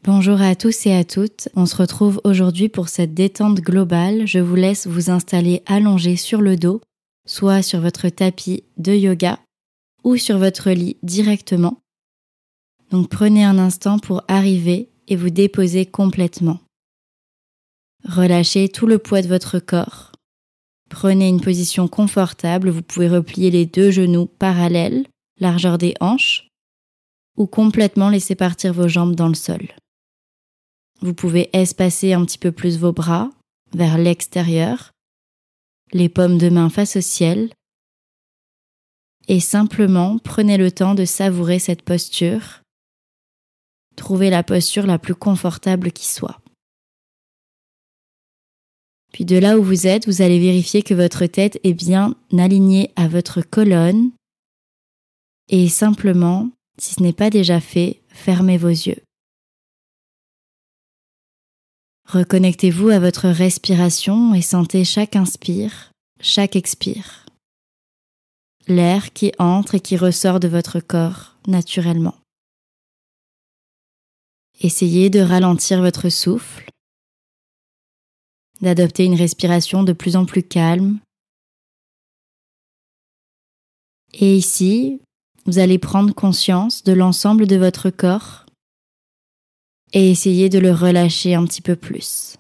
Bonjour à tous et à toutes, on se retrouve aujourd'hui pour cette détente globale. Je vous laisse vous installer allongé sur le dos, soit sur votre tapis de yoga ou sur votre lit directement. Donc prenez un instant pour arriver et vous déposer complètement. Relâchez tout le poids de votre corps. Prenez une position confortable, vous pouvez replier les deux genoux parallèles, largeur des hanches, ou complètement laisser partir vos jambes dans le sol. Vous pouvez espacer un petit peu plus vos bras vers l'extérieur, les paumes de main face au ciel, et simplement prenez le temps de savourer cette posture. Trouvez la posture la plus confortable qui soit. Puis de là où vous êtes, vous allez vérifier que votre tête est bien alignée à votre colonne et simplement, si ce n'est pas déjà fait, fermez vos yeux. Reconnectez-vous à votre respiration et sentez chaque inspire, chaque expire. L'air qui entre et qui ressort de votre corps naturellement. Essayez de ralentir votre souffle, d'adopter une respiration de plus en plus calme. Et ici, vous allez prendre conscience de l'ensemble de votre corps et essayer de le relâcher un petit peu plus.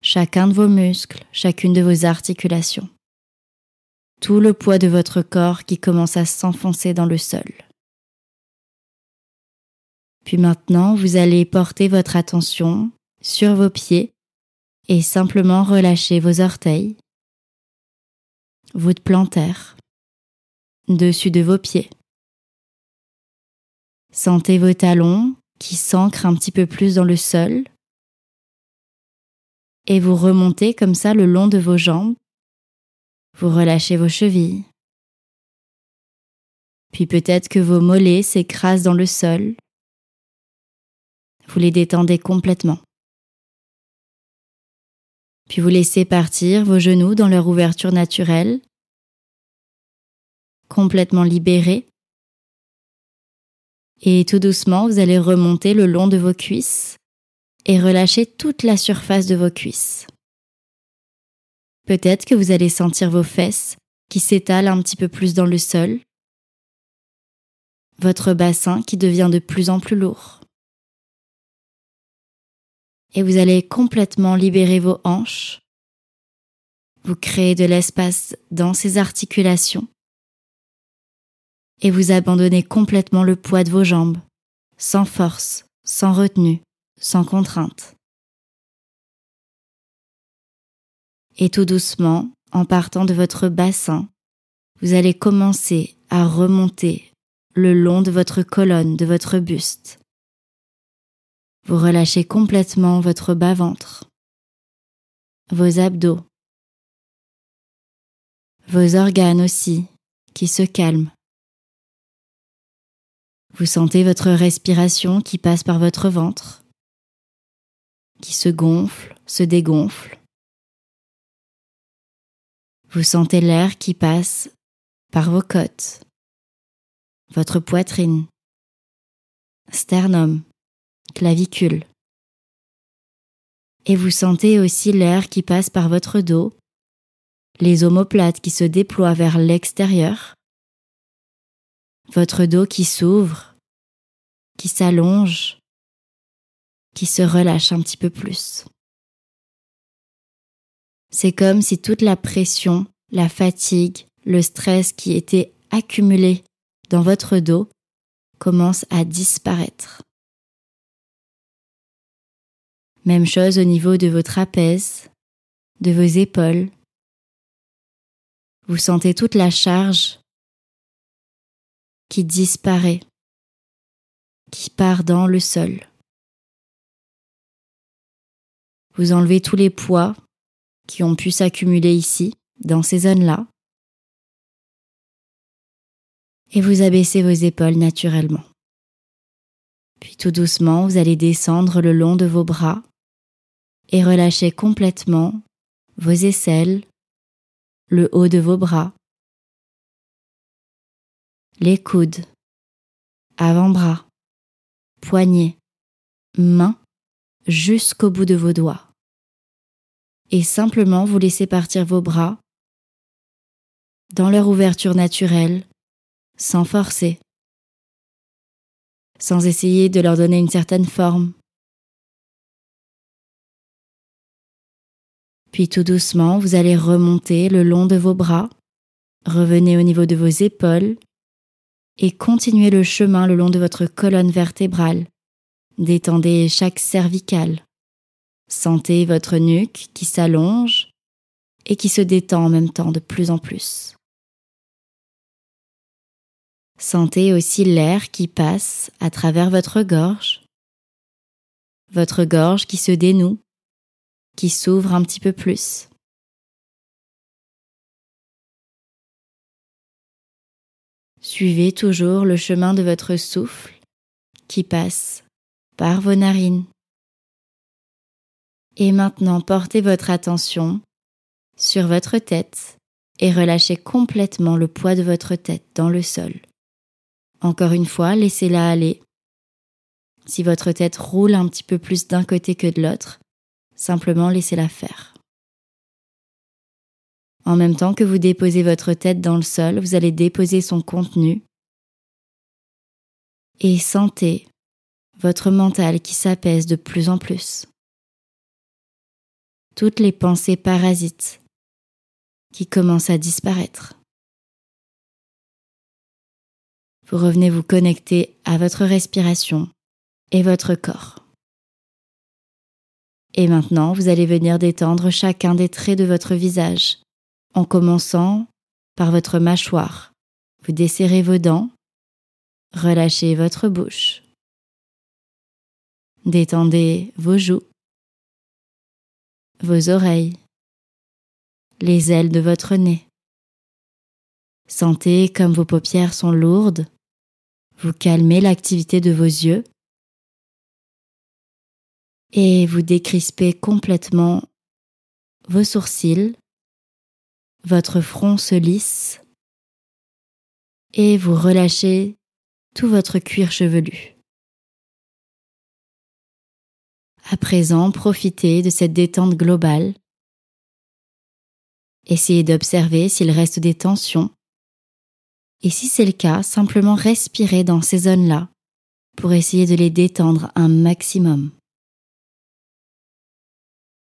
Chacun de vos muscles, chacune de vos articulations. Tout le poids de votre corps qui commence à s'enfoncer dans le sol. Puis maintenant, vous allez porter votre attention sur vos pieds et simplement relâcher vos orteils, voûte plantaire, dessus de vos pieds. Sentez vos talons qui s'ancrent un petit peu plus dans le sol et vous remontez comme ça le long de vos jambes. Vous relâchez vos chevilles. Puis peut-être que vos mollets s'écrasent dans le sol. Vous les détendez complètement. Puis vous laissez partir vos genoux dans leur ouverture naturelle, complètement libérés. Et tout doucement, vous allez remonter le long de vos cuisses et relâcher toute la surface de vos cuisses. Peut-être que vous allez sentir vos fesses qui s'étalent un petit peu plus dans le sol, votre bassin qui devient de plus en plus lourd. Et vous allez complètement libérer vos hanches. Vous créez de l'espace dans ces articulations. Et vous abandonnez complètement le poids de vos jambes, sans force, sans retenue, sans contrainte. Et tout doucement, en partant de votre bassin, vous allez commencer à remonter le long de votre colonne, de votre buste. Vous relâchez complètement votre bas-ventre, vos abdos, vos organes aussi qui se calment. Vous sentez votre respiration qui passe par votre ventre, qui se gonfle, se dégonfle. Vous sentez l'air qui passe par vos côtes, votre poitrine, sternum, clavicule. Et vous sentez aussi l'air qui passe par votre dos, les omoplates qui se déploient vers l'extérieur, votre dos qui s'ouvre, qui s'allonge, qui se relâche un petit peu plus. C'est comme si toute la pression, la fatigue, le stress qui était accumulé dans votre dos commence à disparaître. Même chose au niveau de vos trapèzes, de vos épaules. Vous sentez toute la charge qui disparaît, qui part dans le sol. Vous enlevez tous les poids qui ont pu s'accumuler ici, dans ces zones-là. Et vous abaissez vos épaules naturellement. Puis tout doucement, vous allez descendre le long de vos bras et relâcher complètement vos aisselles, le haut de vos bras, les coudes, avant-bras, poignets, mains jusqu'au bout de vos doigts. Et simplement vous laissez partir vos bras dans leur ouverture naturelle, sans forcer, sans essayer de leur donner une certaine forme. Puis tout doucement, vous allez remonter le long de vos bras, revenez au niveau de vos épaules et continuez le chemin le long de votre colonne vertébrale. Détendez chaque cervicale. Sentez votre nuque qui s'allonge et qui se détend en même temps de plus en plus. Sentez aussi l'air qui passe à travers votre gorge qui se dénoue, qui s'ouvre un petit peu plus. Suivez toujours le chemin de votre souffle qui passe par vos narines. Et maintenant, portez votre attention sur votre tête et relâchez complètement le poids de votre tête dans le sol. Encore une fois, laissez-la aller. Si votre tête roule un petit peu plus d'un côté que de l'autre, simplement laissez-la faire. En même temps que vous déposez votre tête dans le sol, vous allez déposer son contenu et sentez votre mental qui s'apaise de plus en plus. Toutes les pensées parasites qui commencent à disparaître. Vous revenez vous connecter à votre respiration et votre corps. Et maintenant, vous allez venir détendre chacun des traits de votre visage, en commençant par votre mâchoire. Vous desserrez vos dents, relâchez votre bouche. Détendez vos joues, vos oreilles, les ailes de votre nez. Sentez comme vos paupières sont lourdes. Vous calmez l'activité de vos yeux et vous décrispez complètement vos sourcils, votre front se lisse et vous relâchez tout votre cuir chevelu. À présent, profitez de cette détente globale. Essayez d'observer s'il reste des tensions. Et si c'est le cas, simplement respirez dans ces zones-là pour essayer de les détendre un maximum.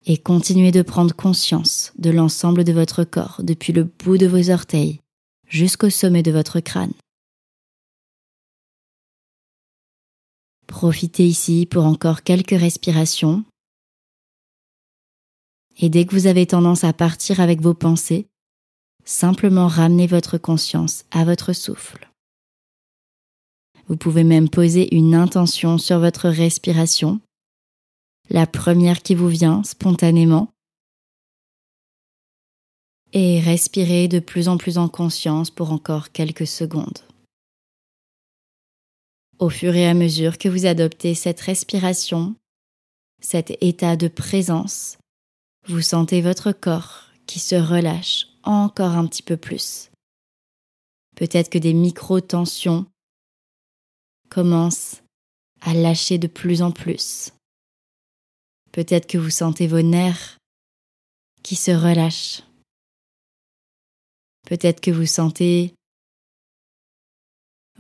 Et continuez de prendre conscience de l'ensemble de votre corps, depuis le bout de vos orteils jusqu'au sommet de votre crâne. Profitez ici pour encore quelques respirations. Et dès que vous avez tendance à partir avec vos pensées, simplement ramenez votre conscience à votre souffle. Vous pouvez même poser une intention sur votre respiration, la première qui vous vient spontanément, et respirez de plus en plus en conscience pour encore quelques secondes. Au fur et à mesure que vous adoptez cette respiration, cet état de présence, vous sentez votre corps qui se relâche encore un petit peu plus. Peut-être que des micro-tensions commencent à lâcher de plus en plus. Peut-être que vous sentez vos nerfs qui se relâchent. Peut-être que vous sentez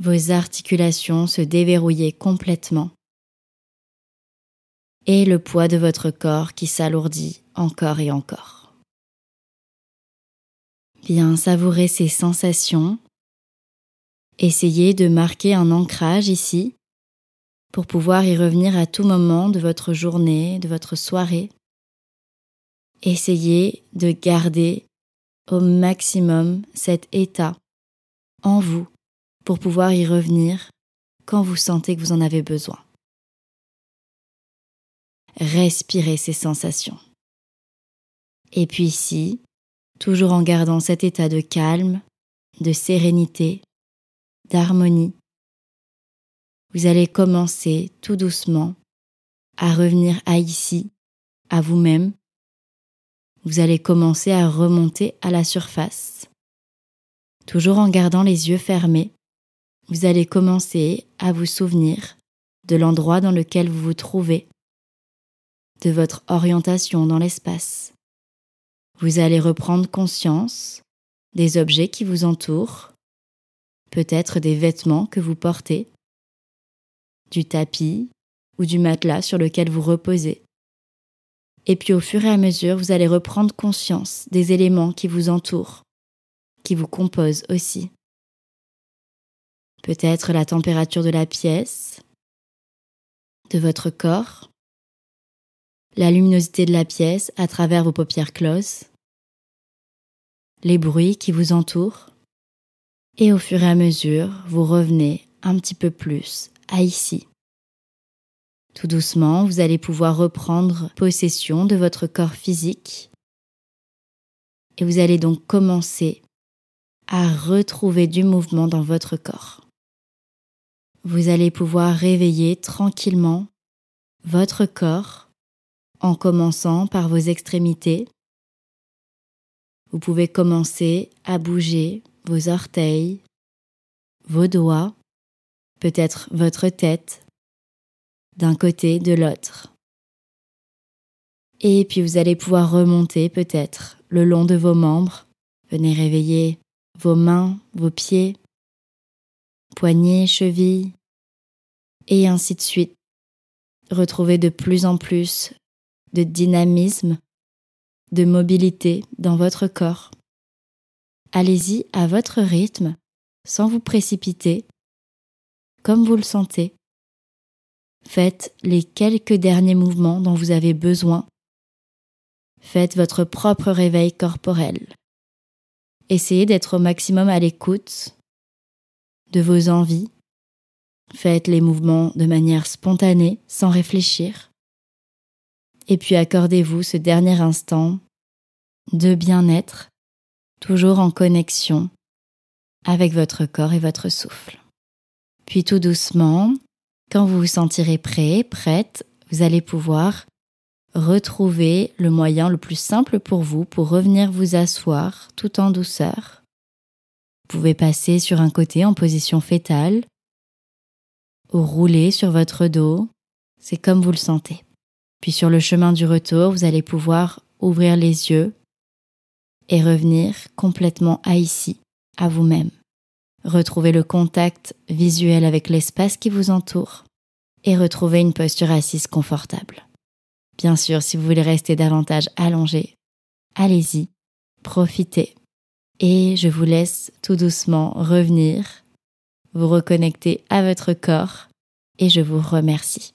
vos articulations se déverrouiller complètement et le poids de votre corps qui s'alourdit encore et encore. Bien savourer ces sensations. Essayez de marquer un ancrage ici pour pouvoir y revenir à tout moment de votre journée, de votre soirée. Essayez de garder au maximum cet état en vous pour pouvoir y revenir quand vous sentez que vous en avez besoin. Respirez ces sensations. Et puis ici, toujours en gardant cet état de calme, de sérénité, d'harmonie, vous allez commencer tout doucement à revenir à ici, à vous-même. Vous allez commencer à remonter à la surface. Toujours en gardant les yeux fermés, vous allez commencer à vous souvenir de l'endroit dans lequel vous vous trouvez. de votre orientation dans l'espace. Vous allez reprendre conscience des objets qui vous entourent, peut-être des vêtements que vous portez, du tapis ou du matelas sur lequel vous reposez. Et puis au fur et à mesure, vous allez reprendre conscience des éléments qui vous entourent, qui vous composent aussi. Peut-être la température de la pièce, de votre corps, la luminosité de la pièce à travers vos paupières closes, les bruits qui vous entourent. Et au fur et à mesure, vous revenez un petit peu plus à ici. Tout doucement, vous allez pouvoir reprendre possession de votre corps physique et vous allez donc commencer à retrouver du mouvement dans votre corps. Vous allez pouvoir réveiller tranquillement votre corps en commençant par vos extrémités. Vous pouvez commencer à bouger vos orteils, vos doigts, peut-être votre tête, d'un côté, de l'autre. Et puis vous allez pouvoir remonter peut-être le long de vos membres. Venez réveiller vos mains, vos pieds, poignets, chevilles, et ainsi de suite. Retrouvez de plus en plus de dynamisme, de mobilité dans votre corps. Allez-y à votre rythme, sans vous précipiter, comme vous le sentez. Faites les quelques derniers mouvements dont vous avez besoin. Faites votre propre réveil corporel. Essayez d'être au maximum à l'écoute de vos envies. Faites les mouvements de manière spontanée, sans réfléchir. Et puis accordez-vous ce dernier instant de bien-être, toujours en connexion avec votre corps et votre souffle. Puis tout doucement, quand vous vous sentirez prêt, prête, vous allez pouvoir retrouver le moyen le plus simple pour vous pour revenir vous asseoir tout en douceur. Vous pouvez passer sur un côté en position fétale ou rouler sur votre dos, c'est comme vous le sentez. Puis sur le chemin du retour, vous allez pouvoir ouvrir les yeux et revenir complètement à ici, à vous-même. Retrouvez le contact visuel avec l'espace qui vous entoure et retrouvez une posture assise confortable. Bien sûr, si vous voulez rester davantage allongé, allez-y, profitez. Et je vous laisse tout doucement revenir, vous reconnecter à votre corps et je vous remercie.